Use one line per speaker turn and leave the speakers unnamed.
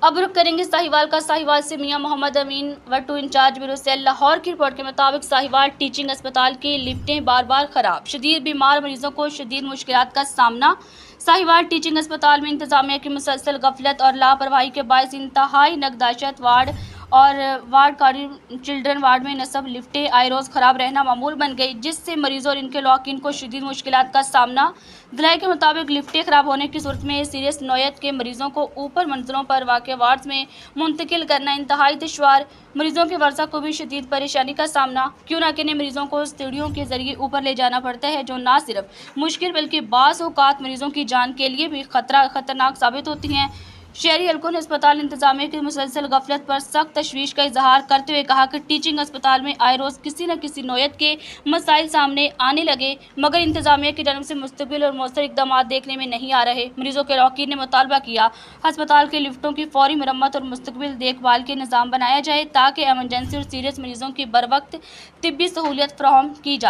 अब रुख करेंगे साहिवाल का। साहिवाल से Mian Mohammad Amin Wattoo incharge bureau cell Lahore की रिपोर्ट के मुताबिक साहिवाल टीचिंग अस्पताल की लिफ्टें बार बार खराब, शदीद बीमार मरीजों को शदीद मुश्किलात का सामना। साहिवाल टीचिंग अस्पताल में इंतजामिया की मुसलसल गफलत और लापरवाही के बायस इंतहाई नगदाशत वार्ड चिल्ड्रन वार्ड में नस्ब लिफ्टें आए रोज़ ख़राब रहना मामूल बन गई, जिससे मरीजों और इनके लॉकिन को शदीद मुश्किलात का सामना। दलाई के मुताबिक लिफ्टें ख़राब होने की सूरत में सीरियस नौयत के मरीजों को ऊपर मंजिलों पर वाक़ वार्ड्स में मुंतकिल करना इंतहाई दुश्वार, मरीजों के वर्सा को भी शदीद परेशानी का सामना। क्यों न कहने मरीजों को सीढ़ियों के जरिए ऊपर ले जाना पड़ता है, जो न सिर्फ मुश्किल बल्कि बाज़ औक़ात मरीजों की जान के लिए भी खतरनाक साबित होती हैं। शहरी हल्कों ने अस्पताल इंतजामिया की मुसलसल गफलत पर सख्त तशवीश का इजहार करते हुए कहा कि टीचिंग अस्पताल में आए रोज़ किसी न किसी नौयत के मसाइल सामने आने लगे, मगर इंतजामिया की जानब से मुस्तकिल और मौसर इक़दाम देखने में नहीं आ रहे। मरीजों के लॉकिन ने मुतालबा किया अस्पताल के लिफ्टों की फौरी मरम्मत और मुस्तकबिल देखभाल के निज़ाम बनाया जाए, ताकि एमरजेंसी और सीरियस मरीजों की बर वक्त तिब्बी सहूलियत फराहम की जा